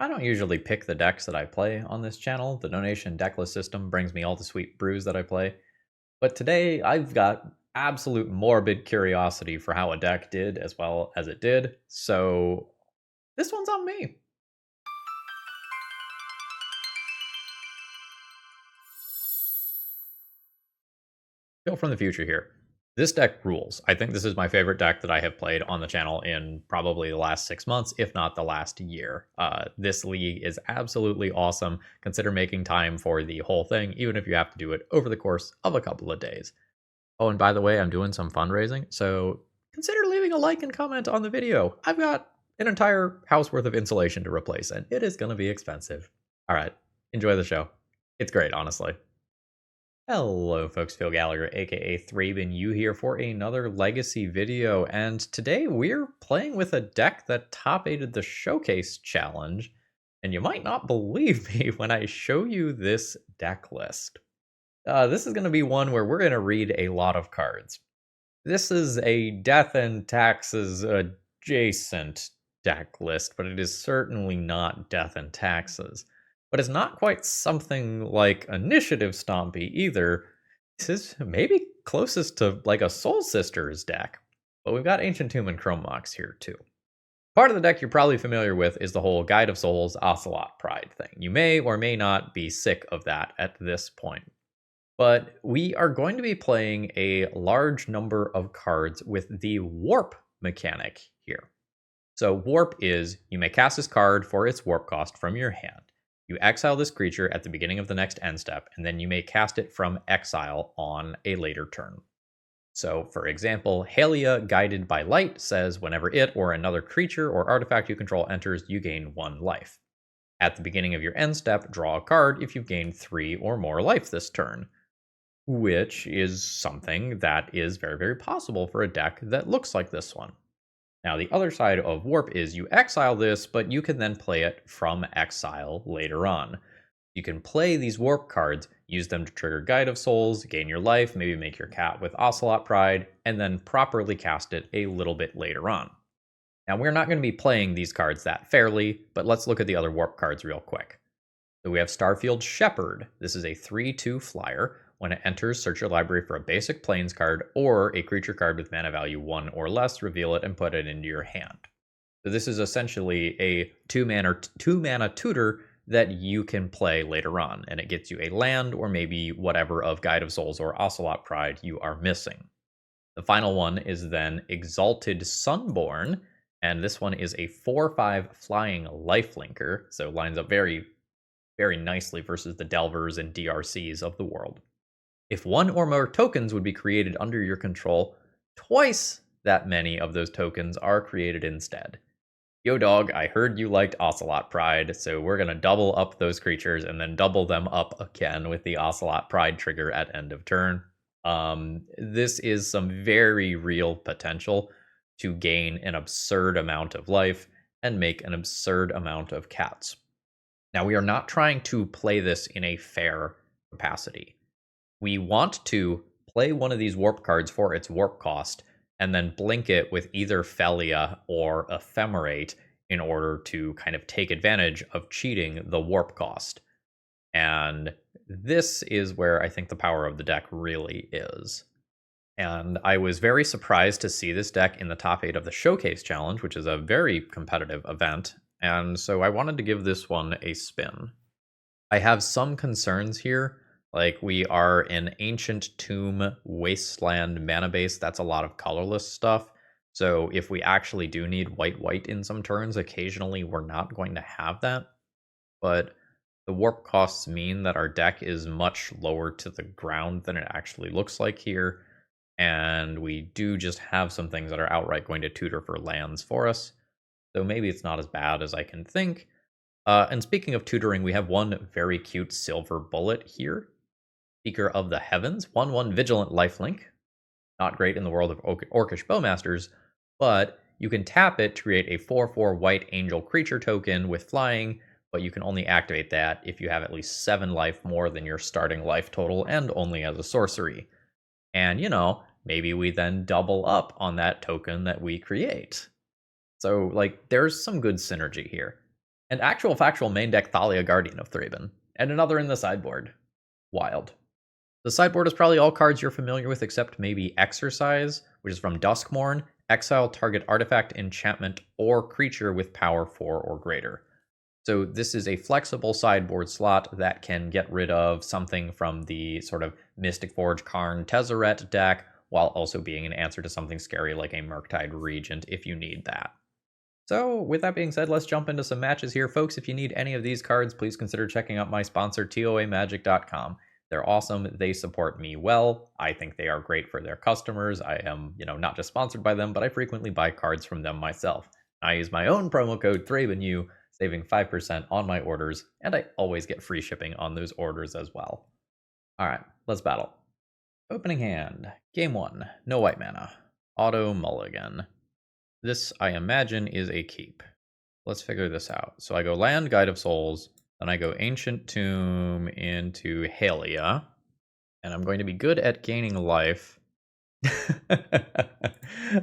I don't usually pick the decks that I play on this channel. The donation decklist system brings me all the sweet brews that I play. But today I've got absolute morbid curiosity for how a deck did as well as it did. So this one's on me. Phil from the future here. This deck rules. I think this is my favorite deck that I have played on the channel in probably the last 6 months, if not the last year. This league is absolutely awesome. Consider making time for the whole thing, even if you have to do it over the course of a couple of days. Oh, and by the way, I'm doing some fundraising, so consider leaving a like and comment on the video. I've got an entire house worth of insulation to replace, and it is going to be expensive. All right, enjoy the show. It's great, honestly. Hello folks, Phil Gallagher, aka ThrabenU here for another Legacy video, and today we're playing with a deck that top-aided the Showcase Challenge, and you might not believe me when I show you this deck list. This is going to be one where we're going to read a lot of cards. This is a Death and Taxes adjacent deck list, but it is certainly not Death and Taxes. But it's not quite something like Initiative Stompy either. This is maybe closest to like a Soul Sisters deck. But we've got Ancient Tomb and Chrome Mox here too. Part of the deck you're probably familiar with is the whole Guide of Souls Ocelot Pride thing. You may or may not be sick of that at this point. But we are going to be playing a large number of cards with the Warp mechanic here. So Warp is, you may cast this card for its Warp cost from your hand. You exile this creature at the beginning of the next end step, and then you may cast it from exile on a later turn. So, for example, Haliya, Guided by Light, says whenever it or another creature or artifact you control enters, you gain 1 life. At the beginning of your end step, draw a card if you've gained 3 or more life this turn, which is something that is very, very possible for a deck that looks like this one. Now, the other side of Warp is you exile this, but you can then play it from exile later on. You can play these Warp cards, use them to trigger Guide of Souls, gain your life, maybe make your cat with Ocelot Pride, and then properly cast it a little bit later on. Now, we're not going to be playing these cards that fairly, but let's look at the other Warp cards real quick. So we have Starfield Shepherd. This is a 3/2 flyer. When it enters, search your library for a basic Plains card or a creature card with mana value 1 or less, reveal it, and put it into your hand. So this is essentially a 2-mana tutor that you can play later on, and it gets you a land or maybe whatever of Guide of Souls or Ocelot Pride you are missing. The final one is then Exalted Sunborn, and this one is a 4/5 flying lifelinker, so lines up very, very nicely versus the Delvers and DRCs of the world. If 1 or more tokens would be created under your control, twice that many of those tokens are created instead. Yo dog, I heard you liked Ocelot Pride, so we're going to double up those creatures and then double them up again with the Ocelot Pride trigger at end of turn. This is some very real potential to gain an absurd amount of life and make an absurd amount of cats. Now, we are not trying to play this in a fair capacity. We want to play one of these Warp cards for its Warp cost, and then blink it with either Phelia or Ephemerate in order to kind of take advantage of cheating the Warp cost. And this is where I think the power of the deck really is. And I was very surprised to see this deck in the top 8 of the Showcase Challenge, which is a very competitive event, and so I wanted to give this one a spin. I have some concerns here. Like, we are an Ancient Tomb Wasteland mana base. That's a lot of colorless stuff. So if we actually do need white in some turns, occasionally we're not going to have that. But the warp costs mean that our deck is much lower to the ground than it actually looks like here. And we do just have some things that are outright going to tutor for lands for us. So maybe it's not as bad as I can think. And speaking of tutoring, we have one very cute silver bullet here. Seeker of the Heavens, 1/1 Vigilant Lifelink. Not great in the world of Orcish Bowmasters, but you can tap it to create a 4/4 white angel creature token with flying, but you can only activate that if you have at least 7 life more than your starting life total and only as a sorcery. And, you know, maybe we then double up on that token that we create. So, like, there's some good synergy here. And actual factual main deck Thalia, Guardian of Thraben. And another in the sideboard. Wild. The sideboard is probably all cards you're familiar with except maybe Exercise, which is from Duskmourn. Exile target artifact, enchantment, or creature with power 4 or greater. So this is a flexible sideboard slot that can get rid of something from the sort of Mystic Forge Karn Tezzeret deck, while also being an answer to something scary like a Murktide Regent if you need that. So with that being said, let's jump into some matches here. Folks, if you need any of these cards, please consider checking out my sponsor, TOAMagic.com. They're awesome. They support me well. I think they are great for their customers. I am, not just sponsored by them, but I frequently buy cards from them myself. I use my own promo code ThrabenU, saving 5% on my orders, and I always get free shipping on those orders as well. All right, let's battle. Opening hand. Game 1. No white mana. Auto mulligan. This, I imagine, is a keep. Let's figure this out. So I go land, Guide of Souls, then I go Ancient Tomb into Haliya, and I'm going to be good at gaining life.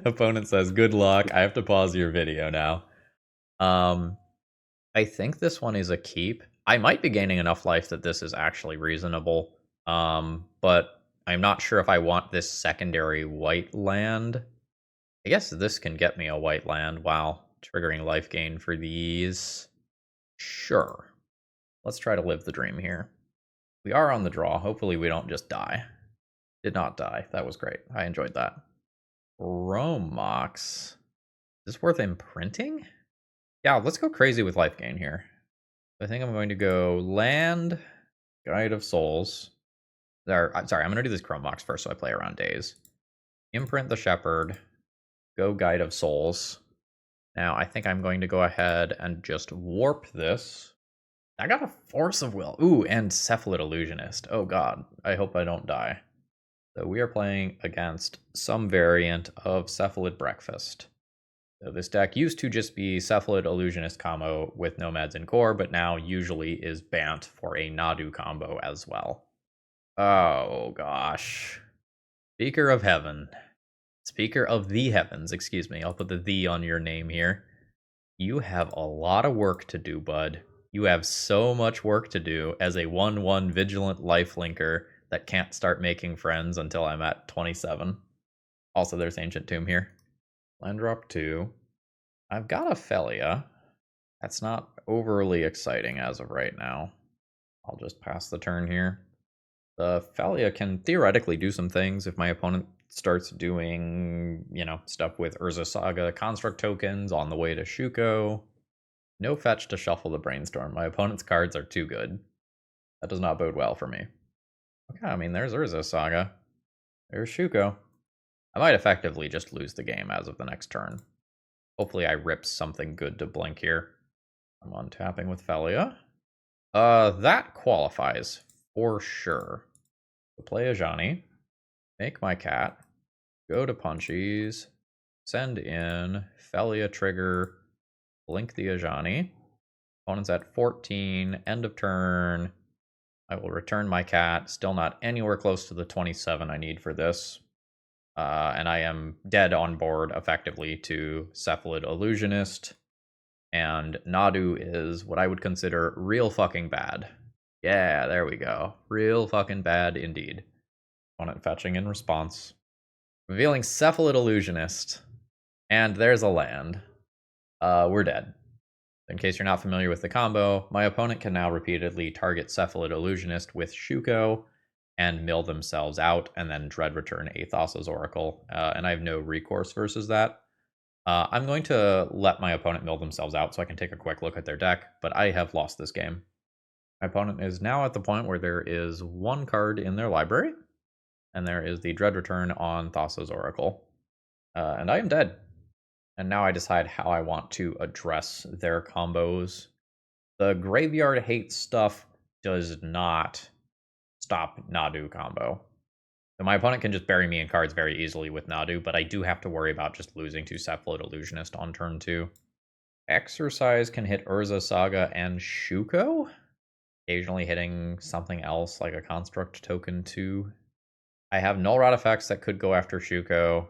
Opponent says, good luck. I have to pause your video now. I think this one is a keep. I might be gaining enough life that this is actually reasonable, but I'm not sure if I want this secondary white land. I guess this can get me a white land. Wow, triggering life gain for these. Sure. Let's try to live the dream here. We are on the draw. Hopefully we don't just die. Did not die. That was great. I enjoyed that. Romox. Is this worth imprinting? Yeah, let's go crazy with life gain here. I think I'm going to go land, Guide of Souls. I'm sorry, I'm going to do this Chromox first so I play around days. Imprint the Shepherd. Go Guide of Souls. Now, I think I'm going to go ahead and just warp this. I got a Force of Will. Ooh, and Cephalid Illusionist. Oh god, I hope I don't die. So we are playing against some variant of Cephalid Breakfast. So this deck used to just be Cephalid Illusionist combo with Nomads and Core, but now usually is Bant for a Nadu combo as well. Oh gosh. Speaker of Heaven. Speaker of the Heavens, excuse me. I'll put the "the" on your name here. You have a lot of work to do, bud. You have so much work to do as a 1/1 Vigilant Lifelinker that can't start making friends until I'm at 27. Also, there's Ancient Tomb here. Land drop 2. I've got a Phelia. That's not overly exciting as of right now. I'll just pass the turn here. The Phelia can theoretically do some things if my opponent starts doing, stuff with Urza Saga construct tokens on the way to Shuko. No fetch to shuffle the Brainstorm. My opponent's cards are too good. That does not bode well for me. Okay, I mean, there's Urza Saga. There's Shuko. I might effectively just lose the game as of the next turn. Hopefully I rip something good to blink here. I'm untapping with Phelia. That qualifies for sure. So play Ajani. Make my cat. Go to Punchies. Send in. Phelia trigger. Blink the Ajani. Opponent's at 14. End of turn. I will return my cat. Still not anywhere close to the 27 I need for this. And I am dead on board effectively to Cephalid Illusionist. And Nadu is what I would consider real fucking bad. Yeah, there we go. Real fucking bad indeed. Opponent fetching in response. Revealing Cephalid Illusionist. And there's a land. We're dead. In case you're not familiar with the combo, my opponent can now repeatedly target Cephalid Illusionist with Shuko and mill themselves out, and then dread return Athos's Oracle. And I have no recourse versus that. I'm going to let my opponent mill themselves out so I can take a quick look at their deck, but I have lost this game. My opponent is now at the point where there is one card in their library, and there is the dread return on Thassa's Oracle. And I am dead. And now I decide how I want to address their combos. The Graveyard Hate stuff does not stop Nadu combo. So my opponent can just bury me in cards very easily with Nadu, but I do have to worry about just losing to Cephalid Illusionist on turn 2. Exercise can hit Urza Saga and Shuko, occasionally hitting something else like a construct token too. I have null rot effects that could go after Shuko.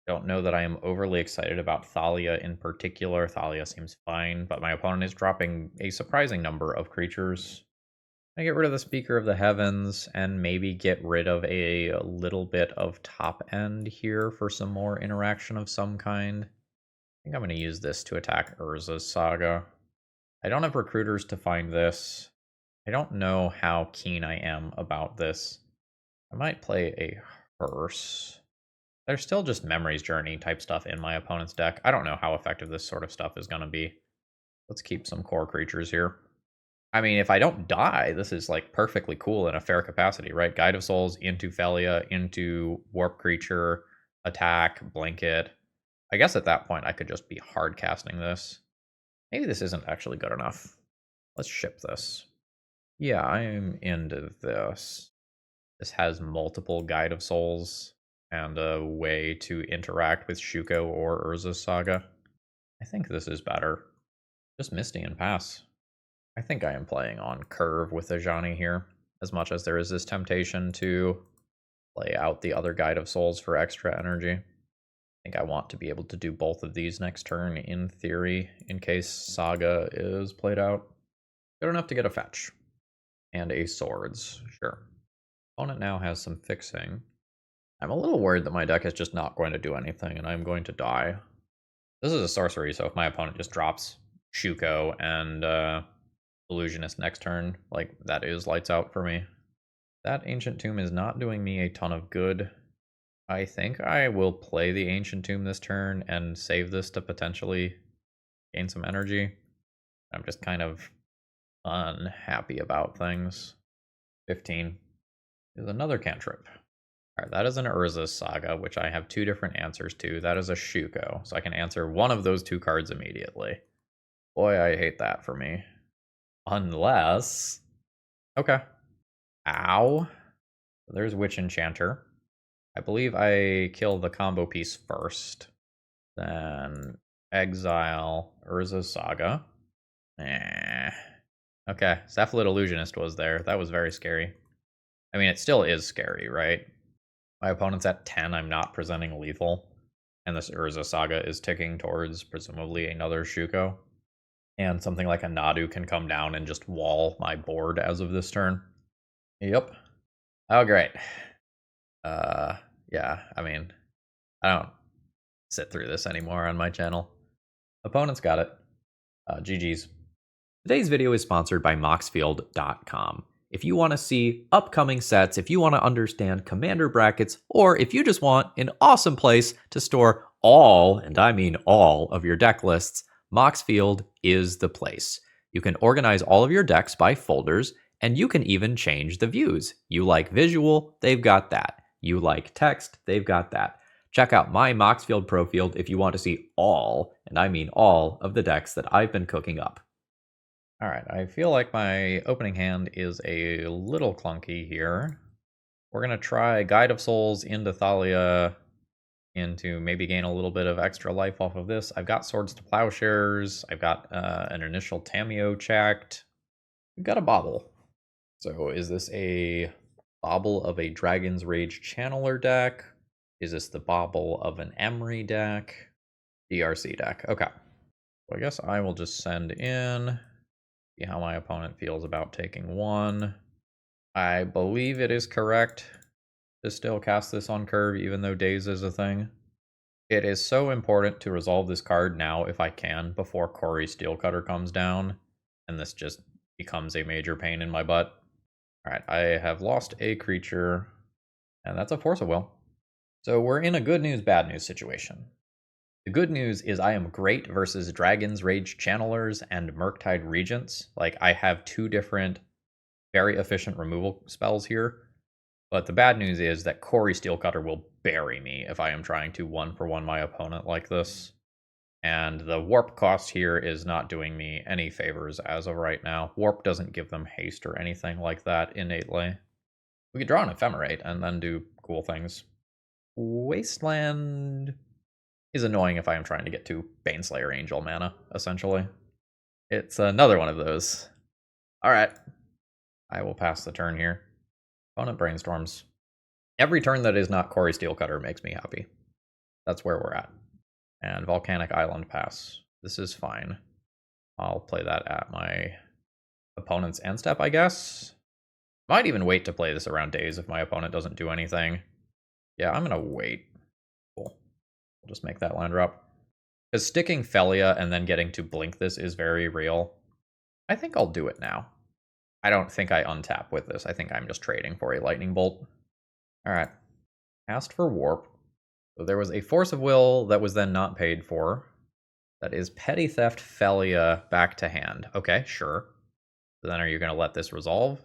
Don't know that I am overly excited about Thalia in particular. Thalia seems fine, but my opponent is dropping a surprising number of creatures. I get rid of the Speaker of the Heavens and maybe get rid of a little bit of top end here for some more interaction of some kind. I think I'm going to use this to attack Urza's Saga. I don't have recruiters to find this. I don't know how keen I am about this. I might play a Hearse. There's still just Memory's Journey type stuff in my opponent's deck. I don't know how effective this sort of stuff is going to be. Let's keep some core creatures here. I mean, if I don't die, this is like perfectly cool in a fair capacity, right? Guide of Souls into Phelia, into Warp Creature, attack, blanket. I guess at that point I could just be hard casting this. Maybe this isn't actually good enough. Let's ship this. Yeah, I'm into this. This has multiple Guide of Souls and a way to interact with Shuko or Urza's Saga. I think this is better. Just Misty and pass. I think I am playing on curve with Ajani here, as much as there is this temptation to play out the other Guide of Souls for extra energy. I think I want to be able to do both of these next turn in theory, in case Saga is played out. Good enough to get a fetch. And a Swords, sure. Opponent now has some fixing. I'm a little worried that my deck is just not going to do anything, and I'm going to die. This is a sorcery, so if my opponent just drops Shuko and Illusionist next turn, like, that is lights out for me. That Ancient Tomb is not doing me a ton of good. I think I will play the Ancient Tomb this turn and save this to potentially gain some energy. I'm just kind of unhappy about things. 15 is another cantrip. Alright, that is an Urza's Saga, which I have two different answers to. That is a Shuko, so I can answer one of those two cards immediately. Boy, I hate that for me. Unless... Okay. Ow. There's Witch Enchanter. I believe I kill the combo piece first. Then exile Urza's Saga. Okay, Cephalid Illusionist was there. That was very scary. I mean, it still is scary, right? My opponent's at 10, I'm not presenting lethal. And this Urza Saga is ticking towards, presumably, another Shuko. And something like a Nadu can come down and just wall my board as of this turn. Yep. Oh, great. Yeah, I mean, I don't sit through this anymore on my channel. Opponent's got it. GG's. Today's video is sponsored by Moxfield.com. If you want to see upcoming sets, if you want to understand commander brackets, or if you just want an awesome place to store all, and I mean all, of your deck lists, Moxfield is the place. You can organize all of your decks by folders, and you can even change the views. You like visual, they've got that. You like text, they've got that. Check out my Moxfield Pro Field if you want to see all, and I mean all, of the decks that I've been cooking up. Alright, I feel like my opening hand is a little clunky here. We're going to try Guide of Souls into Thalia, into maybe gain a little bit of extra life off of this. I've got Swords to Plowshares, I've got an initial Tameo checked. We've got a Bauble. So is this a Bauble of a Dragon's Rage Channeler deck? Is this the Bauble of an Emery deck? DRC deck. Okay. So I guess I will just send in, see how my opponent feels about taking one. I believe it is correct to still cast this on curve, even though Daze is a thing. It is so important to resolve this card now, if I can, before Corey Steelcutter comes down, and this just becomes a major pain in my butt. Alright, I have lost a creature, and that's a Force of Will. So we're in a good news, bad news situation. The good news is I am great versus Dragon's Rage Channelers and Murktide Regents. Like, I have two different very efficient removal spells here. But the bad news is that Corey Steelcutter will bury me if I am trying to one-for-one my opponent like this. And the warp cost here is not doing me any favors as of right now. Warp doesn't give them haste or anything like that innately. We could draw an Ephemerate and then do cool things. Wasteland is annoying if I am trying to get to Baneslayer Angel mana, essentially. It's another one of those. Alright. I will pass the turn here. Opponent brainstorms. Every turn that is not Corey Steelcutter makes me happy. That's where we're at. And Volcanic Island Pass. This is fine. I'll play that at my opponent's end step, I guess. Might even wait to play this around days if my opponent doesn't do anything. Yeah, I'm going to wait. Cool. We'll just make that land drop. Because sticking Phelia and then getting to blink this is very real. I think I'll do it now. I don't think I untap with this. I think I'm just trading for a lightning bolt. Alright. Cast for warp. So there was a Force of Will that was then not paid for. That is Petty Theft Phelia back to hand. Okay, sure. So then are you going to let this resolve?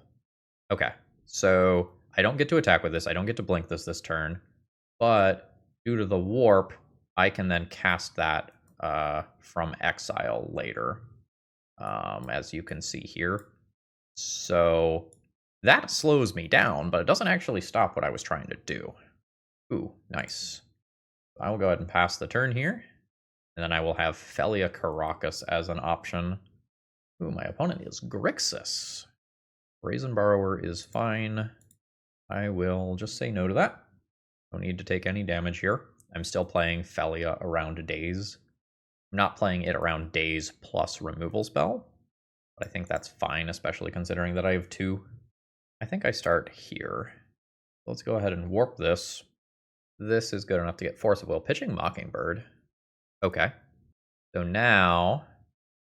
Okay. So I don't get to attack with this. I don't get to blink this turn. But due to the warp, I can then cast that from exile later, as you can see here. So that slows me down, but it doesn't actually stop what I was trying to do. Ooh, nice. I will go ahead and pass the turn here. And then I will have Phelia Caracas as an option. Ooh, my opponent is Grixis. Brazen Borrower is fine. I will just say no to that. Don't need to take any damage here. I'm still playing Phelia around days. I'm not playing it around days plus removal spell. But I think that's fine, especially considering that I have 2. I think I start here. Let's go ahead and warp this. This is good enough to get Force of Will. Pitching Mockingbird. Okay. So now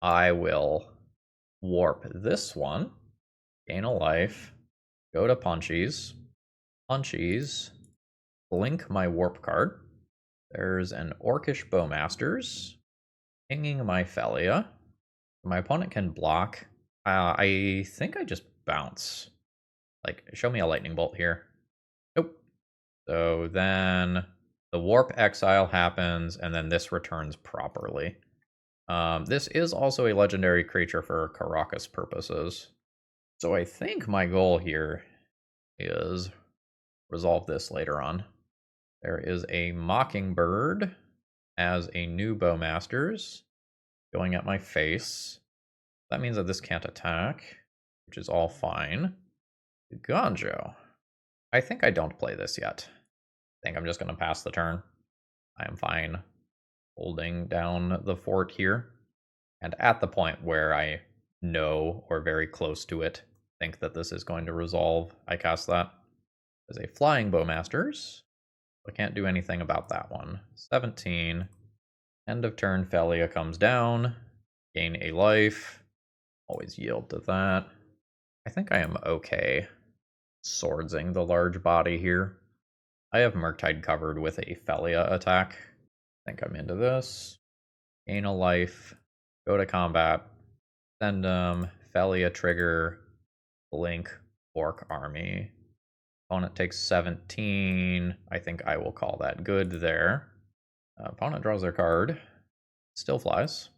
I will warp this one. Gain a life. Go to Punchies. Punchies. Blink my warp card. There's an Orcish Bowmasters. Pinging my Phelia. My opponent can block. I think I just bounce. Like, show me a lightning bolt here. Nope. So then the warp exile happens, and then this returns properly. This is also a legendary creature for Caracas purposes. So I think my goal here is resolve this later on. There is a Mockingbird as a new Bowmasters going at my face. That means that this can't attack, which is all fine. Gonjo. I think I don't play this yet. I think I'm just going to pass the turn. I am fine holding down the fort here. And at the point where I know, or very close to it, think that this is going to resolve, I cast that. There's a Flying Bowmasters. I can't do anything about that one. 17. End of turn, Phelia comes down. Gain a life. Always yield to that. I think I am okay swordsing the large body here. I have Murktide covered with a Phelia attack. I think I'm into this. Gain a life. Go to combat. Send Phelia trigger. Blink Orc army. Opponent takes 17. I think I will call that good there. Opponent draws their card. Still flies.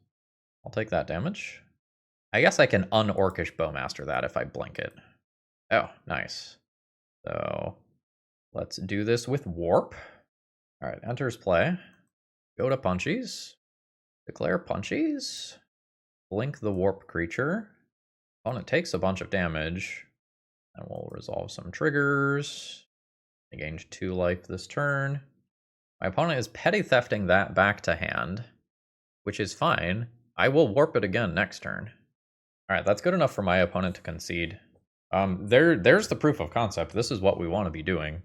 I'll take that damage. I guess I can un-Orcish Bowmaster that if I blink it. Oh, nice. So let's do this with Warp. All right, enters play. Go to Punchies. Declare Punchies. Blink the Warp creature. Opponent takes a bunch of damage. And we'll resolve some triggers. I gained 2 life this turn. My opponent is petty thefting that back to hand, which is fine. I will warp it again next turn. All right, that's good enough for my opponent to concede. There's the proof of concept. This is what we want to be doing.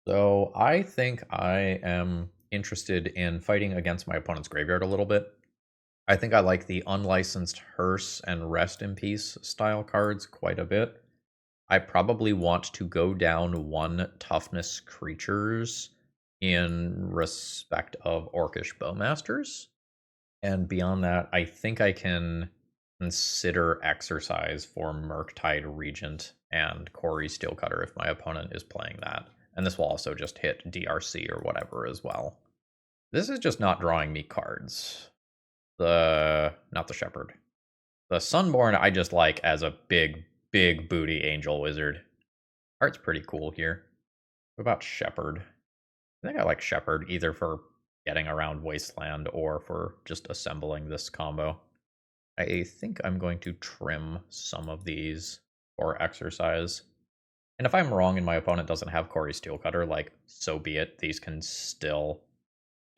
So I think I am interested in fighting against my opponent's graveyard a little bit. I think I like the unlicensed Hearse and Rest in Peace style cards quite a bit. I probably want to go down 1 toughness creatures in respect of Orcish Bowmasters. And beyond that, I think I can consider Exercise for Murktide Regent and Corey Steelcutter if my opponent is playing that. And this will also just hit DRC or whatever as well. This is just not drawing me cards. Not the Shepherd. The Sunborn I just like as a big booty angel wizard. Art's pretty cool here. What about Shepherd? I think I like Shepherd either for getting around Wasteland or for just assembling this combo. I think I'm going to trim some of these for Exercise. And if I'm wrong and my opponent doesn't have Corey Steelcutter, like, so be it. These can still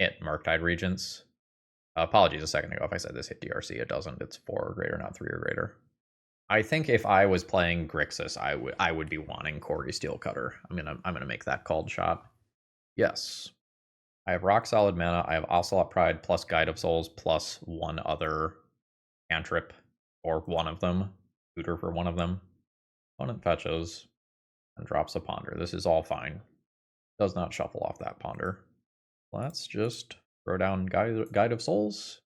hit Murktide Regents. Apologies a second ago if I said this hit DRC. It doesn't. It's 4 or greater, not 3 or greater. I think if I was playing Grixis, I would be wanting Corey Steelcutter. I'm gonna make that called shot. Yes. I have rock solid mana. I have Ocelot Pride plus Guide of Souls plus one other cantrip, or one of them. Tutor for one of them. Opponent fetches and drops a ponder. This is all fine. Does not shuffle off that ponder. Let's just throw down Guide of Souls.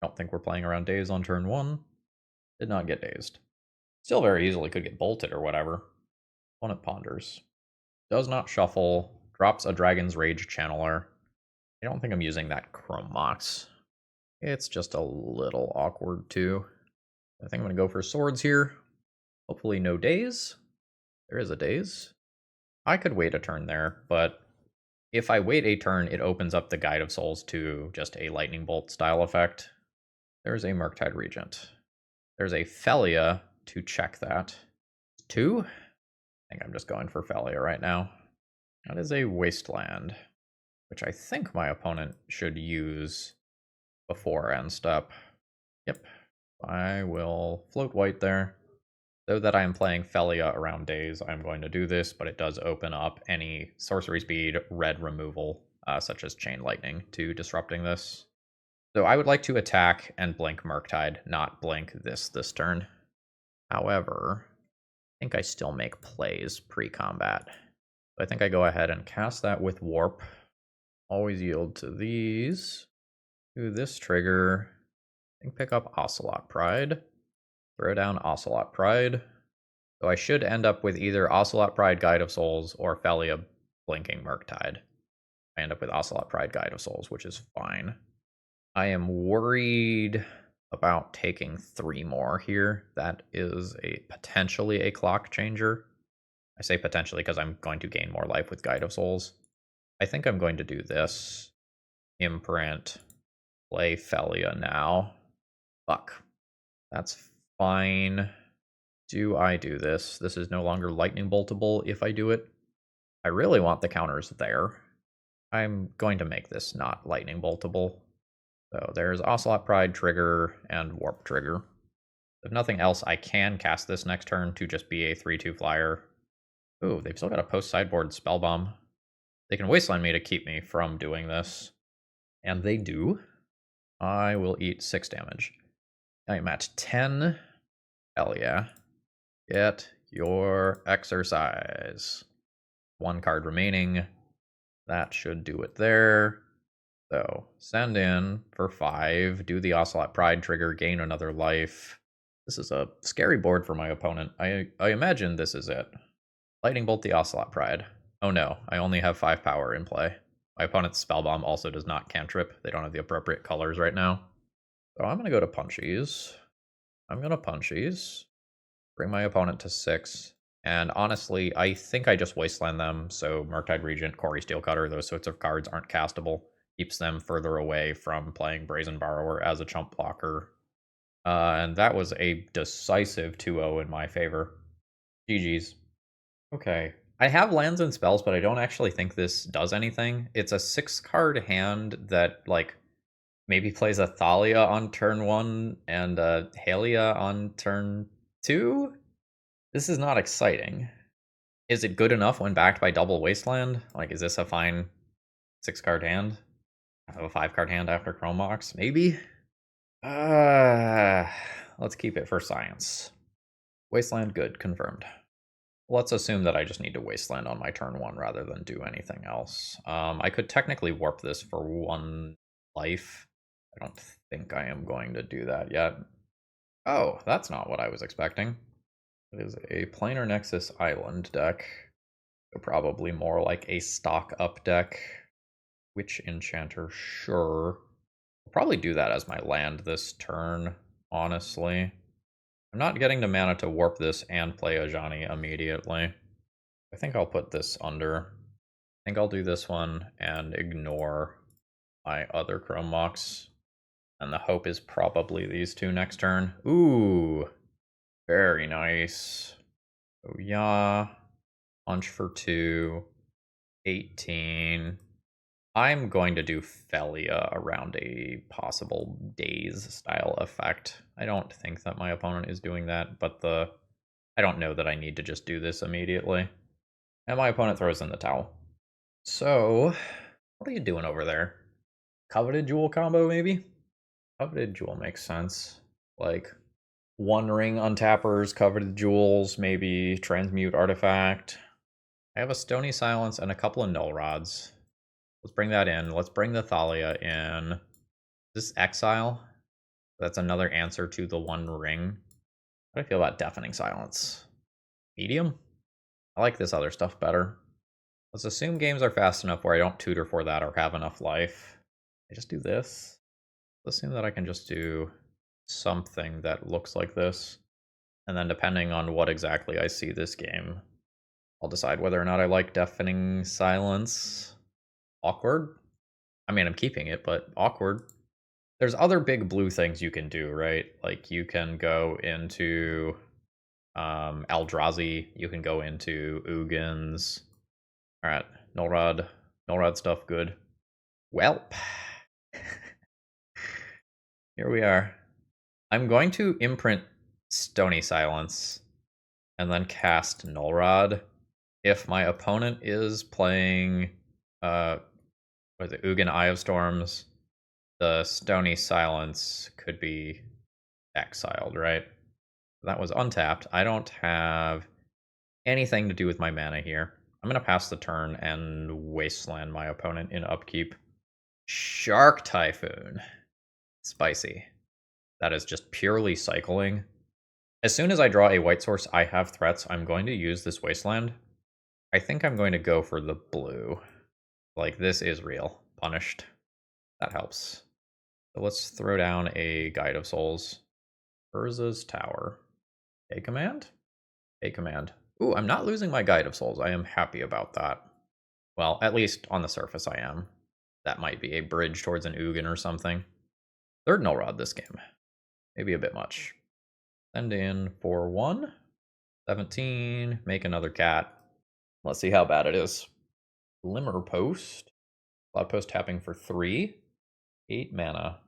Don't think we're playing around daze on turn 1. Did not get dazed. Still very easily could get bolted or whatever. Opponent ponders. Does not shuffle. Drops a Dragon's Rage Channeler. I don't think I'm using that Chrome Mox. It's just a little awkward too. I think I'm going to go for swords here. Hopefully no daze. There is a daze. I could wait a turn there, but if I wait a turn, it opens up the Guide of Souls to just a Lightning Bolt style effect. There's a Murktide Regent. There's a Phelia to check that. 2? I think I'm just going for Phelia right now. That is a Wasteland, which I think my opponent should use before end step. Yep. I will float white there. Though that I am playing Phelia around days, I'm going to do this, but it does open up any sorcery speed red removal, such as Chain Lightning, to disrupting this. So I would like to attack and blink Murktide, not blink this turn. However, I think I still make plays pre-combat. So I think I go ahead and cast that with Warp. Always yield to these. Do this trigger. I think pick up Ocelot Pride. Throw down Ocelot Pride. So I should end up with either Ocelot Pride Guide of Souls or Phelia blinking Murktide. I end up with Ocelot Pride Guide of Souls, which is fine. I am worried about taking 3 more here. That is potentially a clock changer. I say potentially because I'm going to gain more life with Guide of Souls. I think I'm going to do this. Imprint. Play Phelia now. Fuck. That's fine. Do I do this? This is no longer lightning boltable if I do it. I really want the counters there. I'm going to make this not lightning boltable. So there's Ocelot Pride trigger and Warp trigger. If nothing else, I can cast this next turn to just be a 3/2 flyer. Ooh, they've still got a post-sideboard Spellbomb. They can Wasteland me to keep me from doing this. And they do. I will eat 6 damage. I'm at 10. Hell yeah. Get your exercise. 1 card remaining. That should do it there. So, send in for 5, do the Ocelot Pride trigger, gain another life. This is a scary board for my opponent. I imagine this is it. Lightning Bolt the Ocelot Pride. Oh no, I only have 5 power in play. My opponent's Spellbomb also does not cantrip. They don't have the appropriate colors right now. So I'm going to go to Punchies. I'm going to Punchies. Bring my opponent to 6. And honestly, I think I just Wasteland them, so Murktide Regent, Corey Steelcutter, those sorts of cards aren't castable. Keeps them further away from playing Brazen Borrower as a chump blocker. And that was a decisive 2-0 in my favor. GG's. Okay. I have lands and spells, but I don't actually think this does anything. It's a 6-card hand that, like, maybe plays a Thalia on turn 1 and a Haliya on turn 2? This is not exciting. Is it good enough when backed by double Wasteland? Like, is this a fine 6-card hand? I have a 5-card hand after Chrome Mox? Maybe? Let's keep it for science. Wasteland, good, confirmed. Let's assume that I just need to Wasteland on my turn 1 rather than do anything else. I could technically warp this for 1 life. I don't think I am going to do that yet. Oh, that's not what I was expecting. It is a Planar Nexus Island deck. So probably more like a stock up deck. Witch Enchanter, sure. I'll probably do that as my land this turn, honestly. I'm not getting the mana to warp this and play Ajani immediately. I think I'll put this under. I think I'll do this one and ignore my other Chrome Mox. And the hope is probably these 2 next turn. Ooh, very nice. So yeah, punch for 2, 18. I'm going to do Phelia around a possible Daze style effect. I don't think that my opponent is doing that, but I don't know that I need to just do this immediately. And my opponent throws in the towel. So, what are you doing over there? Coveted Jewel combo, maybe? Coveted Jewel makes sense. Like, One Ring untappers, Coveted Jewels, maybe Transmute Artifact. I have a Stony Silence and a couple of Null Rods. Let's bring that in. Let's bring the Thalia in. This Exile? That's another answer to the One Ring. How do I feel about Deafening Silence? Medium? I like this other stuff better. Let's assume games are fast enough where I don't tutor for that or have enough life. I just do this. Let's assume that I can just do something that looks like this. And then depending on what exactly I see this game, I'll decide whether or not I like Deafening Silence. Awkward? I mean, I'm keeping it, but awkward. There's other big blue things you can do, right? Like you can go into Eldrazi, you can go into Ugins. Alright, Null Rod stuff, good. Welp. Here we are. I'm going to imprint Stony Silence and then cast Null Rod. If my opponent is playing what is it, Ugin Eye of Storms, the Stony Silence could be exiled, right? That was untapped. I don't have anything to do with my mana here. I'm going to pass the turn and wasteland my opponent in upkeep. Shark Typhoon. Spicy. That is just purely cycling. As soon as I draw a white source, I have threats. I'm going to use this wasteland. I think I'm going to go for the blue. Like, this is real. Punished. That helps. So let's throw down a Guide of Souls. Urza's Tower. A command? A command. Ooh, I'm not losing my Guide of Souls. I am happy about that. Well, at least on the surface I am. That might be a bridge towards an Ugin or something. Third Null Rod this game. Maybe a bit much. Send in for 1. 17. Make another cat. Let's see how bad it is. Glimmer Post. Cloud Post tapping for 3. 8 mana.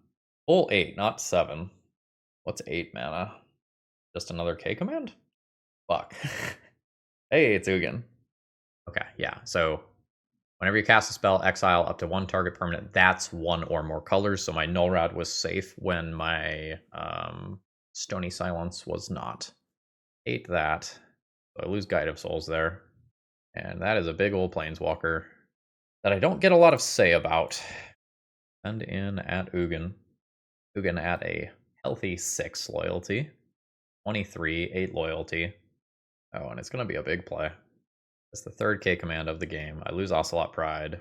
Full 8, not 7. What's 8 mana? Just another K command? Fuck. Hey, it's Ugin. Okay, yeah, so whenever you cast a spell, exile up to 1 target permanent, that's 1 or more colors, so my Null Rod was safe when my Stony Silence was not. Hate that. So I lose Guide of Souls there. And that is a big old Planeswalker that I don't get a lot of say about. Send in at Ugin. Ugin at a healthy 6 loyalty. 23, 8 loyalty. Oh, and it's going to be a big play. It's the third K command of the game. I lose Ocelot Pride.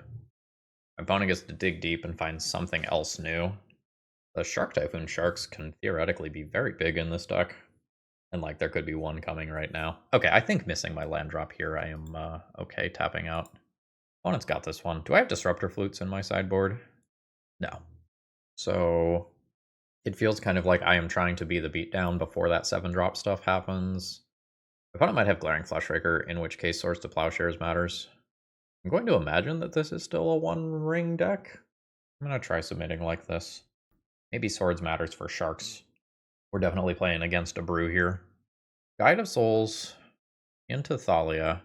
My opponent gets to dig deep and find something else new. The Shark Typhoon Sharks can theoretically be very big in this deck. And like there could be one coming right now. Okay, I think missing my land drop here, I am okay tapping out. Opponent's got this one. Do I have Disruptor Flutes in my sideboard? No. So it feels kind of like I am trying to be the beatdown before that 7-drop stuff happens. My opponent might have Glaring Fleshraker, in which case Swords to Plowshares matters. I'm going to imagine that this is still a 1-ring deck. I'm going to try submitting like this. Maybe Swords matters for Sharks. We're definitely playing against a brew here. Guide of Souls into Thalia,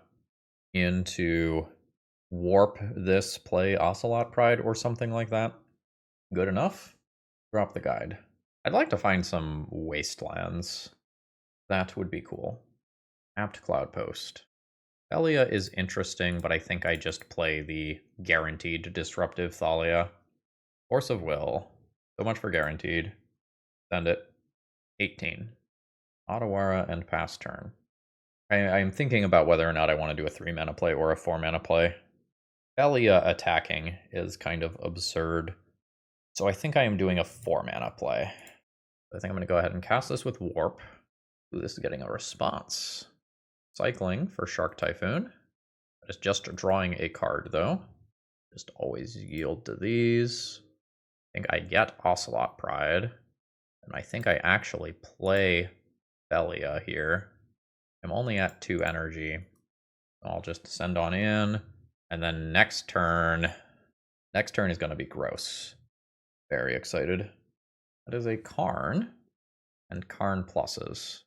into Warp this, play Ocelot Pride or something like that. Good enough? Drop the guide. I'd like to find some wastelands. That would be cool. Apt Cloud Post. Haliya is interesting, but I think I just play the guaranteed disruptive Thalia. Force of Will. So much for guaranteed. Send it. 18. Otawara and pass turn. I'm thinking about whether or not I want to do a 3-mana play or a 4-mana play. Phelia attacking is kind of absurd. So I think I am doing a 4-mana play. I think I'm going to go ahead and cast this with Warp. Ooh, this is getting a response. Cycling for Shark Typhoon. That is just drawing a card, though. Just always yield to these. I think I get Ocelot Pride. And I think I actually play Phelia here. I'm only at 2 energy. I'll just send on in. And then next turn, Next turn is going to be gross. Very excited. That is a Karn and Karn pluses.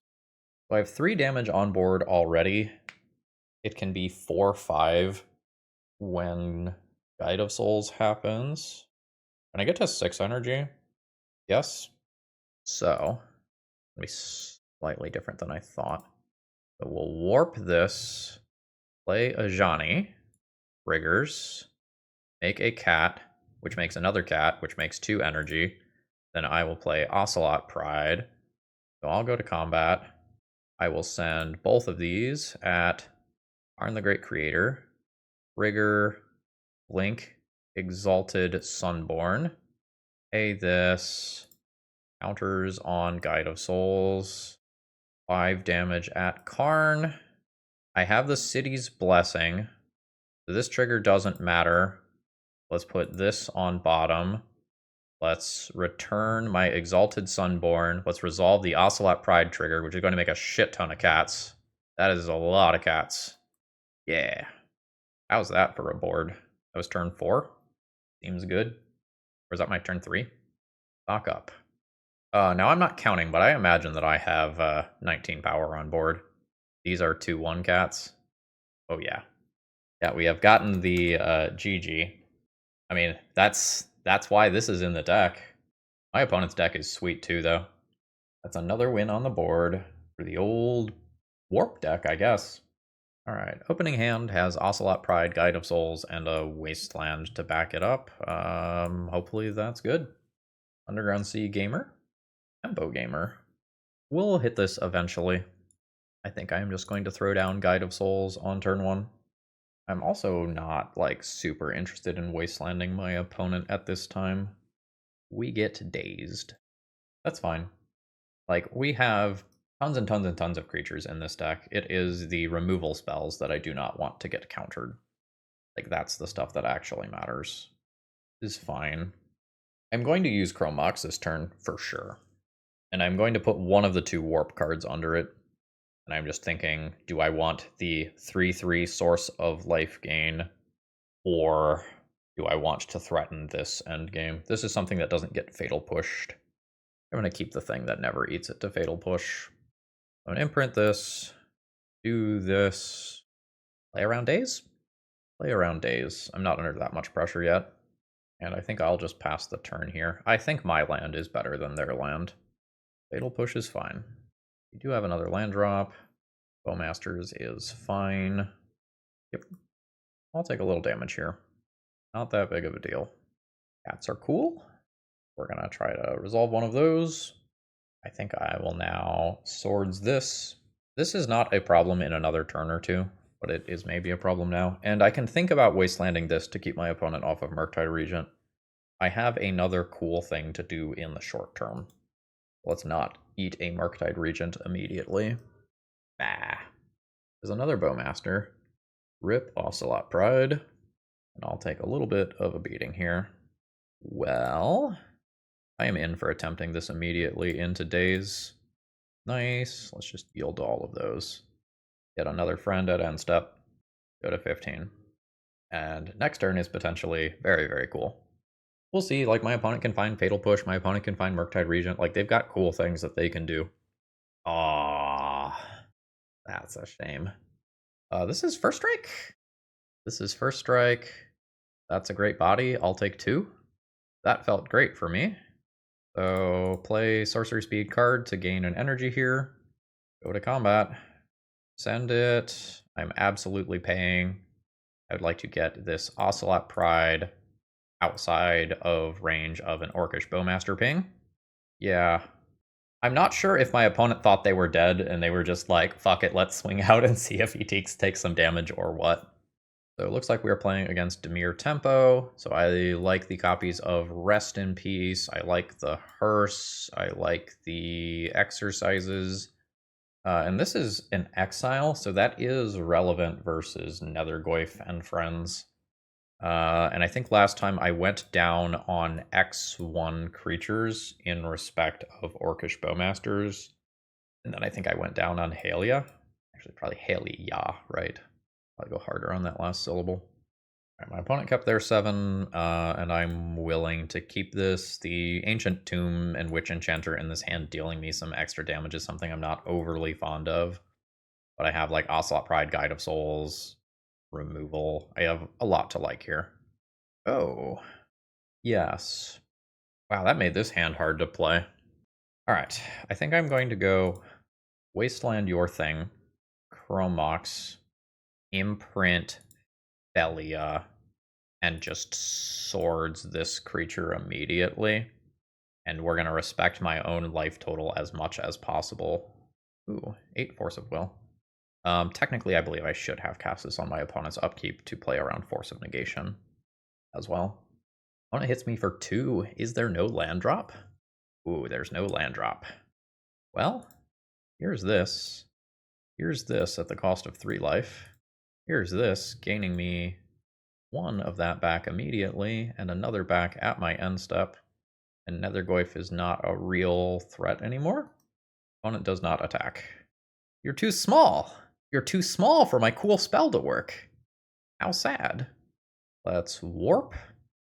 So I have 3 damage on board already. It can be 4-5 when Guide of Souls happens. Can I get to 6 energy? Yes. So, it'll be slightly different than I thought. So we'll warp this, play a Ajani, Riggers, make a cat, which makes another cat, which makes 2 energy. Then I will play Ocelot Pride. So I'll go to combat. I will send both of these at Arn the Great Creator, Rigger, Blink, Exalted Sunborn. Pay this. Counters on Guide of Souls. 5 damage at Karn. I have the City's Blessing. So this trigger doesn't matter. Let's put this on bottom. Let's return my Exalted Sunborn. Let's resolve the Ocelot Pride trigger, which is going to make a shit ton of cats. That is a lot of cats. Yeah. How's that for a board? That was turn 4. Seems good. Or is that my turn 3? Stock up. Now I'm not counting, but I imagine that I have 19 power on board. These are 2/1 cats. Oh yeah. Yeah, we have gotten the GG. I mean, that's why this is in the deck. My opponent's deck is sweet too, though. That's another win on the board for the old Warp deck, I guess. Alright, opening hand has Ocelot Pride, Guide of Souls, and a Wasteland to back it up. Hopefully that's good. Underground Sea Gamer. Tempo Gamer. We'll hit this eventually. I think I am just going to throw down Guide of Souls on turn 1. I'm also not, like, super interested in wastelanding my opponent at this time. We get dazed. That's fine. Like, we have tons and tons and tons of creatures in this deck. It is the removal spells that I do not want to get countered. Like, that's the stuff that actually matters. Is fine. I'm going to use Chrome Mox this turn, for sure. And I'm going to put one of the 2 warp cards under it. And I'm just thinking, do I want the 3/3 source of life gain, or do I want to threaten this endgame? This is something that doesn't get fatal pushed. I'm going to keep the thing that never eats it to fatal push. I'm going to imprint this, do this, play around days? Play around days. I'm not under that much pressure yet. And I think I'll just pass the turn here. I think my land is better than their land. Fatal push is fine. We do have another land drop. Bowmasters is fine. Yep. I'll take a little damage here. Not that big of a deal. Cats are cool. We're going to try to resolve one of those. I think I will now swords this. This is not a problem in another turn or 2, but it is maybe a problem now. And I can think about wastelanding this to keep my opponent off of Murktide Regent. I have another cool thing to do in the short term. Let's not eat a Murktide Regent immediately. Bah. There's another Bowmaster. Rip Ocelot Pride. And I'll take a little bit of a beating here. Well, I am in for attempting this immediately into days. Nice. Let's just yield to all of those. Get another friend at end step. Go to 15. And next turn is potentially very, very cool. We'll see. Like, my opponent can find Fatal Push. My opponent can find Murktide Regent. Like, they've got cool things that they can do. Ah, that's a shame. This is first strike. This is first strike. That's a great body. I'll take 2. That felt great for me. So play Sorcery Speed card to gain an energy here. Go to combat. Send it. I'm absolutely paying. I would like to get this Ocelot Pride outside of range of an Orcish Bowmaster ping. Yeah. I'm not sure if my opponent thought they were dead and they were just like, fuck it, let's swing out and see if he takes some damage or what. So it looks like we are playing against Dimir Tempo. So I like the copies of Rest in Peace. I like the Hearse. I like the Exercises. And this is an Exile, so that is relevant versus Nethergoyf and Friends. And I think last time I went down on X1 creatures in respect of Orcish Bowmasters. And then I think I went down on Haliya. Actually, probably Haliya, right? I'll go harder on that last syllable. Right, my opponent kept their 7, and I'm willing to keep this. The Ancient Tomb and Witch Enchanter in this hand dealing me some extra damage is something I'm not overly fond of. But I have like Ocelot Pride, Guide of Souls, removal. I have a lot to like here. Oh, yes. Wow, that made this hand hard to play. All right, I think I'm going to go Wasteland Your Thing, Chromox, Imprint, Phelia, and just swords this creature immediately. And we're going to respect my own life total as much as possible. Ooh, 8 Force of Will. Technically, I believe I should have cast this on my opponent's upkeep to play around Force of Negation as well. Opponent hits me for 2. Is there no land drop? Ooh, there's no land drop. Well, here's this. Here's this at the cost of 3 life. Here's this, gaining me 1 of that back immediately, and another back at my end step. And Nethergoyf is not a real threat anymore. Opponent does not attack. You're too small! You're too small for my cool spell to work. How sad. Let's warp.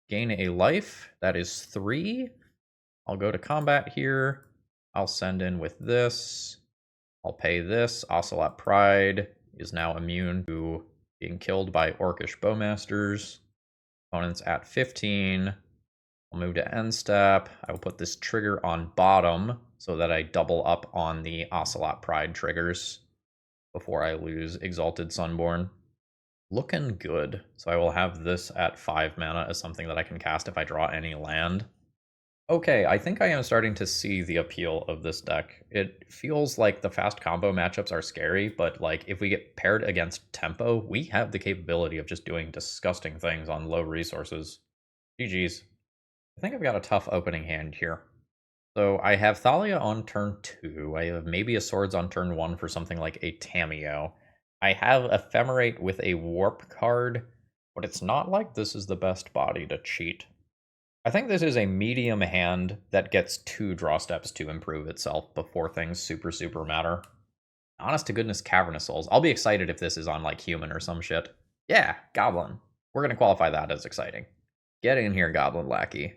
Gain a life. That is 3. I'll go to combat here. I'll send in with this. I'll pay this. Ocelot Pride is now immune to being killed by Orcish Bowmasters. Opponent's at 15. I'll move to end step. I will put this trigger on bottom so that I double up on the Ocelot Pride triggers before I lose Exalted Sunborn. Looking good. So I will have this at 5 mana as something that I can cast if I draw any land. Okay, I think I am starting to see the appeal of this deck. It feels like the fast combo matchups are scary, but like if we get paired against tempo, we have the capability of just doing disgusting things on low resources. GG's. I think I've got a tough opening hand here. So I have Thalia on turn 2. I have maybe a Swords on turn 1 for something like a Tamiyo. I have Ephemerate with a Warp card, but it's not like this is the best body to cheat. I think this is a medium hand that gets 2 draw steps to improve itself before things super matter. Honest to goodness, Cavernous Souls. I'll be excited if this is on like Human or some shit. Yeah, Goblin. We're going to qualify that as exciting. Get in here, Goblin Lackey.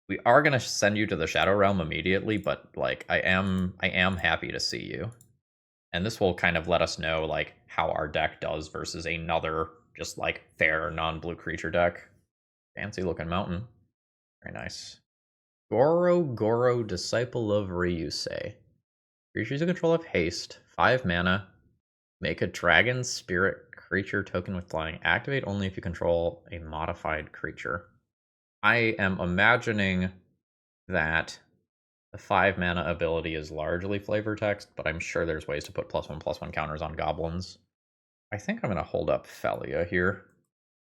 We are going to send you to the Shadow Realm immediately, but like I am happy to see you. And this will kind of let us know like how our deck does versus another just like fair non-blue creature deck. Fancy looking mountain. Very nice. Goro, Disciple of Ryusei. Creatures in control of haste, 5 mana. Make a dragon spirit creature token with flying. Activate only if you control a modified creature. I am imagining that the 5 mana ability is largely flavor text, but I'm sure there's ways to put +1/+1 counters on goblins. I think I'm going to hold up Phelia here.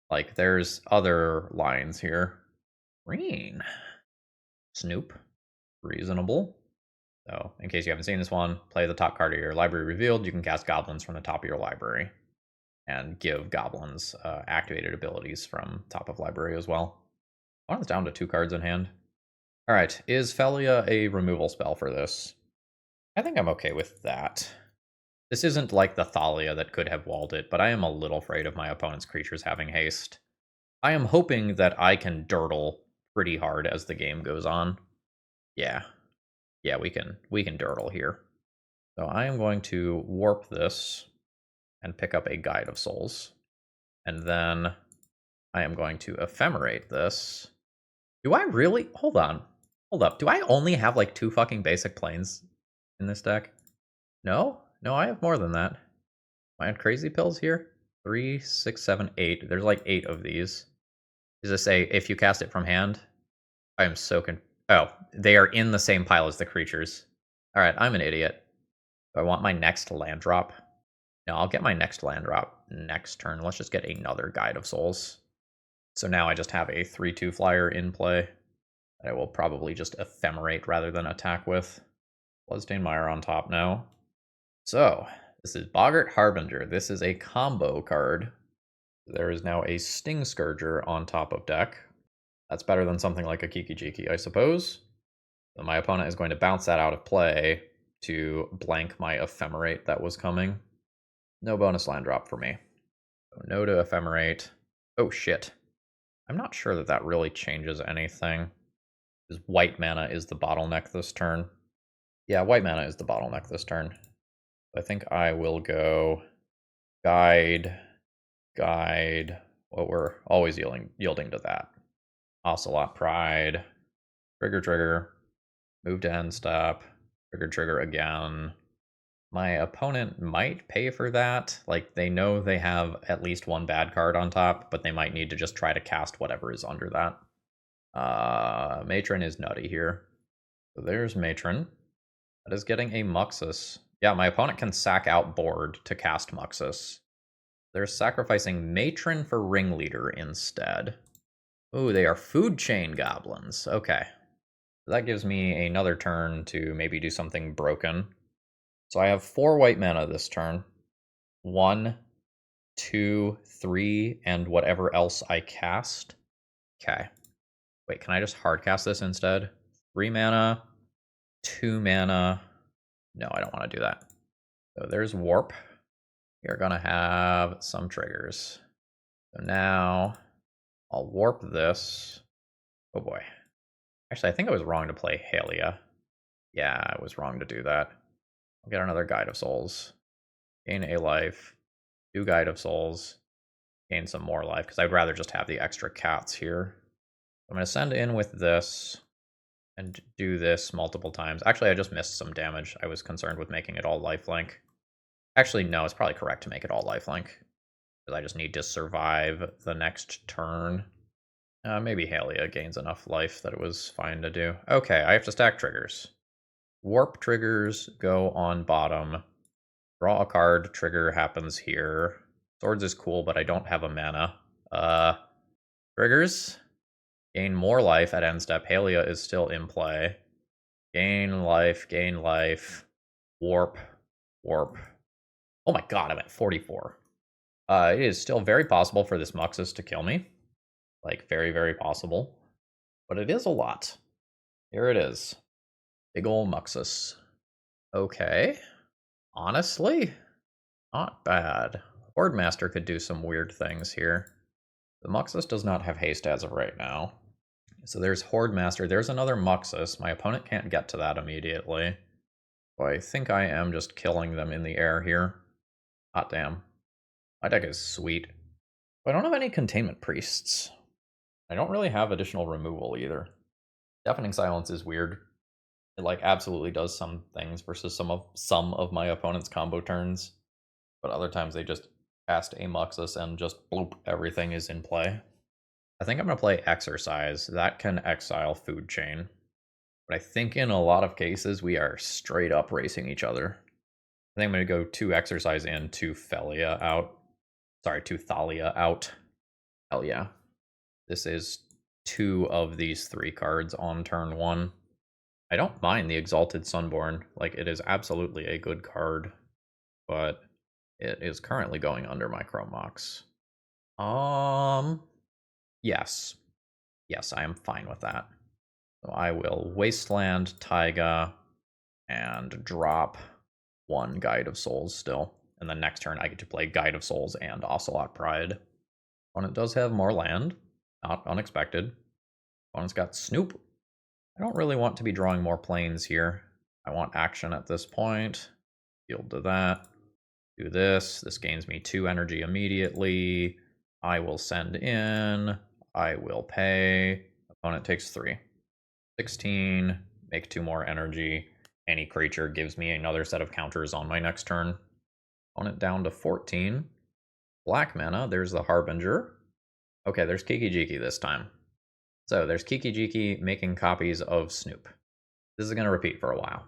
Like, there's other lines here. Green. Snoop. Reasonable. So, in case you haven't seen this one, play the top card of your library revealed. You can cast goblins from the top of your library. And give goblins activated abilities from top of library as well. One's down to 2 cards in hand. Alright, is Phelia a removal spell for this? I think I'm okay with that. This isn't like the Thalia that could have walled it, but I am a little afraid of my opponent's creatures having haste. I am hoping that I can dirtle pretty hard as the game goes on. Yeah, we can dirtle here. So I am going to warp this and pick up a Guide of Souls. And then I am going to ephemerate this. Do I really? Hold on. Hold up. Do I only have like 2 fucking basic planes in this deck? No? No, I have more than that. Am I on crazy pills here? 3, 6, 7, 8. There's like 8 of these. Does this say if you cast it from hand? I am so oh, they are in the same pile as the creatures. Alright, I'm an idiot. Do I want my next land drop? No, I'll get my next land drop next turn. Let's just get another Guide of Souls. So now I just have a 3/2 flyer in play that I will probably just ephemerate rather than attack with. Bloodstained Mire on top now. So, this is Boggart Harbinger. This is a combo card. There is now a Sting Scourger on top of deck. That's better than something like a Kiki Jiki, I suppose. So my opponent is going to bounce that out of play to blank my Ephemerate that was coming. No bonus land drop for me. So no to Ephemerate. Oh shit. I'm not sure that that really changes anything. Because white mana is the bottleneck this turn. Yeah, white mana is the bottleneck this turn. I think I will go guide. Well, we're always yielding to that. Ocelot Pride. Trigger. Move to end step. Trigger again. My opponent might pay for that. Like, they know they have at least one bad card on top, but they might need to just try to cast whatever is under that. Matron is nutty here. So there's Matron. That is getting a Muxus. Yeah, my opponent can sack out board to cast Muxus. They're sacrificing Matron for Ringleader instead. Ooh, they are food chain goblins. Okay. That gives me another turn to maybe do something broken. So I have 4 white mana this turn. 1, 2, 3, and whatever else I cast. Okay. Wait, can I just hardcast this instead? 3 mana, 2 mana. No, I don't want to do that. So there's Warp. We're going to have some triggers. So now I'll Warp this. Oh boy. Actually, I think I was wrong to play Haliya. Yeah, I was wrong to do that. I'll get another Guide of Souls. Gain a life. 2 Guide of Souls. Gain some more life, because I'd rather just have the extra cats here. I'm going to send in with this and do this multiple times. Actually, I just missed some damage. I was concerned with making it all lifelink. Actually, no, it's probably correct to make it all lifelink, because I just need to survive the next turn. Maybe Haliya gains enough life that it was fine to do. Okay, I have to stack triggers. Warp triggers go on bottom. Draw a card, trigger happens here. Swords is cool, but I don't have a mana. Triggers. Gain more life at end step. Haliya is still in play. Gain life. Warp. Oh my god, I'm at 44. It is still very possible for this Muxus to kill me. Like, very, very possible. But it is a lot. Here it is. Big ol' Muxus. Okay. Honestly, not bad. Horde Master could do some weird things here. The Muxus does not have haste as of right now. So there's Horde Master. There's another Muxus. My opponent can't get to that immediately. So I think I am just killing them in the air here. Hot damn. My deck is sweet. I don't have any Containment Priests. I don't really have additional removal either. Deafening Silence is weird. It like absolutely does some things versus some of my opponent's combo turns. But other times they just cast a Muxus and just bloop, everything is in play. I think I'm going to play Exercise. That can exile Food Chain. But I think in a lot of cases we are straight up racing each other. I think I'm going to go 2 Exercise in, 2 Phelia out. Sorry, 2 Thalia out. Hell yeah. This is 2 of these 3 cards on turn 1. I don't mind the Exalted Sunborn. Like, it is absolutely a good card. But it is currently going under my Chrome Mox. Yes. Yes, I am fine with that. So I will Wasteland, Taiga, and drop 1 Guide of Souls still. And then next turn I get to play Guide of Souls and Ocelot Pride. Opponent does have more land. Not unexpected. Opponent's got Snoop. I don't really want to be drawing more planes here. I want action at this point. Yield to that. Do this. This gains me 2 energy immediately. I will send in. I will pay. Opponent takes 3. 16. Make 2 more energy. Any creature gives me another set of counters on my next turn. Opponent down to 14. Black mana. There's the Harbinger. Okay, there's Kiki-Jiki this time. So there's Kiki-Jiki making copies of Snoop. This is going to repeat for a while.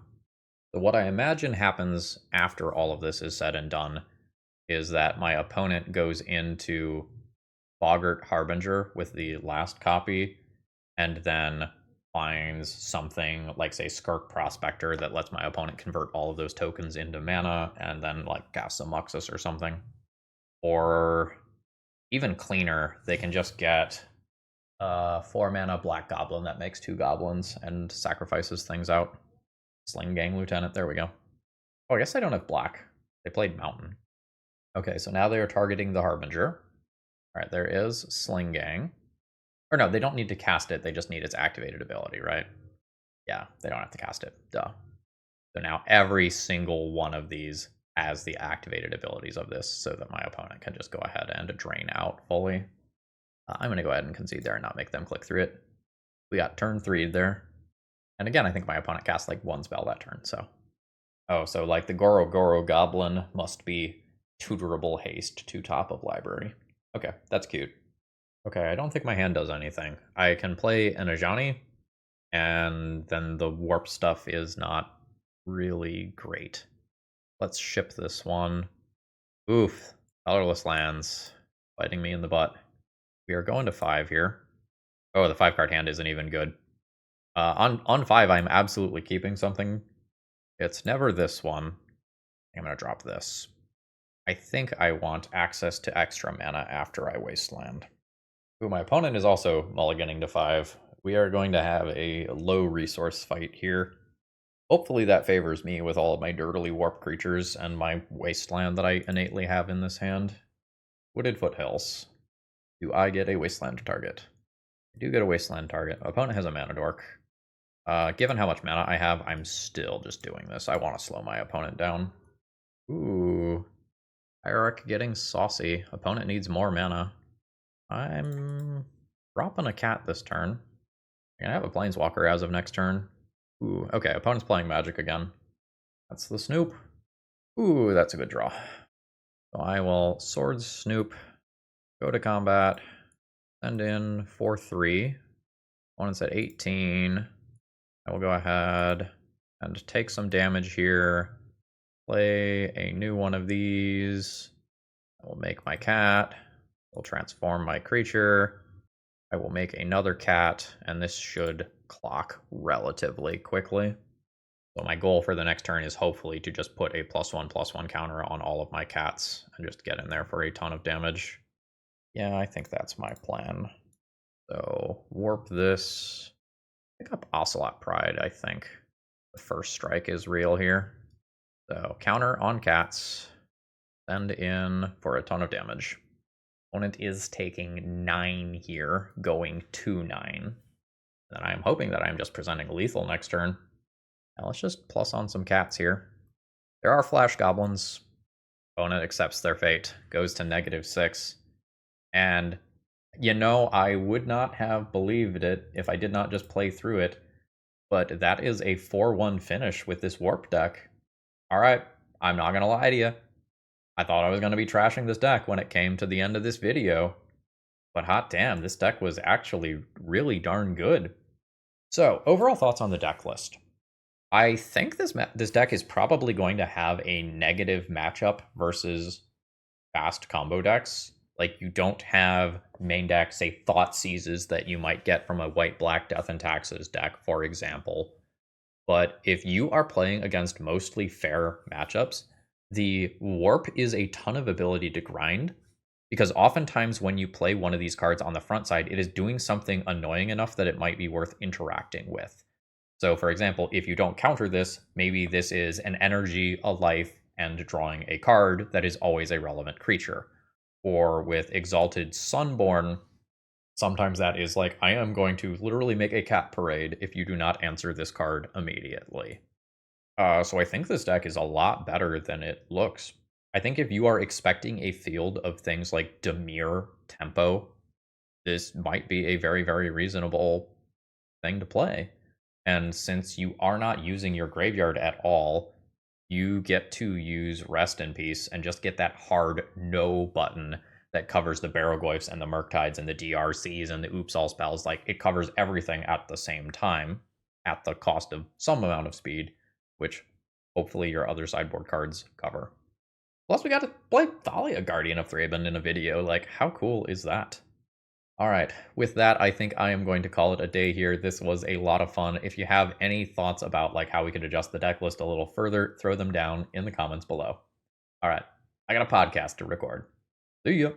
So what I imagine happens after all of this is said and done is that my opponent goes into Boggart Harbinger with the last copy and then finds something like, say, Skirk Prospector that lets my opponent convert all of those tokens into mana and then like cast a Muxus or something. Or even cleaner, they can just get 4 mana Black Goblin that makes 2 goblins and sacrifices things out. Sling Gang Lieutenant, there we go. Oh, I guess I don't have black. They played Mountain. Okay, so now they are targeting the Harbinger. All right, there is Sling Gang. Or no, they don't need to cast it. They just need its activated ability, right? Yeah, they don't have to cast it. Duh. So now every single one of these has the activated abilities of this so that my opponent can just go ahead and drain out fully. I'm going to go ahead and concede there and not make them click through it. We got turn 3 there. And again, I think my opponent cast like one spell that turn, so. Oh, so like the Goro Goro Goblin must be tutorable haste to top of library. Okay, that's cute. Okay, I don't think my hand does anything. I can play an Ajani, and then the warp stuff is not really great. Let's ship this one. Oof, colorless lands, biting me in the butt. We are going to 5 here. Oh, the 5-card hand isn't even good. On 5, I'm absolutely keeping something. It's never this one. I'm going to drop this. I think I want access to extra mana after I wasteland. Ooh, my opponent is also mulliganing to 5. We are going to have a low resource fight here. Hopefully that favors me with all of my dirtily warp creatures and my wasteland that I innately have in this hand. Wooded Foothills. Do I get a wasteland target? I do get a wasteland target. My opponent has a mana dork. Given how much mana I have, I'm still just doing this. I want to slow my opponent down. Ooh. Hierarch getting saucy. Opponent needs more mana. I'm dropping a cat this turn. I'm gonna have a planeswalker as of next turn. Ooh, okay, opponent's playing magic again. That's the Snoop. Ooh, that's a good draw. So I will Swords Snoop, go to combat, send in 4/3. Opponent's at 18. I will go ahead and take some damage here. Play a new one of these. I will make my cat. I will transform my creature. I will make another cat, and this should clock relatively quickly. So my goal for the next turn is hopefully to just put a +1/+1 counter on all of my cats and just get in there for a ton of damage. Yeah, I think that's my plan. So warp this. Pick up Ocelot Pride, I think. The first strike is real here. So counter on cats. Send in for a ton of damage. Opponent is taking 9 here, going to 9. And I'm hoping that I'm just presenting lethal next turn. Now let's just plus on some cats here. There are flash goblins. Opponent accepts their fate, goes to -6. And, you know, I would not have believed it if I did not just play through it. But that is a 4-1 finish with this warp deck. Alright, I'm not gonna lie to you. I thought I was gonna be trashing this deck when it came to the end of this video. But hot damn, this deck was actually really darn good. So, overall thoughts on the deck list. I think this deck is probably going to have a negative matchup versus fast combo decks. Like, you don't have main deck, say, Thought Seizes that you might get from a white-black Death and Taxes deck, for example. But if you are playing against mostly fair matchups, the Warp is a ton of ability to grind, because oftentimes when you play one of these cards on the front side, it is doing something annoying enough that it might be worth interacting with. So, for example, if you don't counter this, maybe this is an energy, a life, and drawing a card that is always a relevant creature. Or with Exalted Sunborn, sometimes that is like, I am going to literally make a cat parade if you do not answer this card immediately. So I think this deck is a lot better than it looks. I think if you are expecting a field of things like Dimir tempo, this might be a very, very reasonable thing to play. And since you are not using your graveyard at all, you get to use Rest in Peace and just get that hard no button that covers the Barrowglyphs and the Murktides and the DRCs and the Oops All spells. Like, it covers everything at the same time at the cost of some amount of speed, which hopefully your other sideboard cards cover. Plus, we got to play Thalia, Guardian of Thraben in a video. Like, how cool is that? All right, with that, I think I am going to call it a day here. This was a lot of fun. If you have any thoughts about like how we could adjust the deck list a little further, throw them down in the comments below. All right, I got a podcast to record. See ya.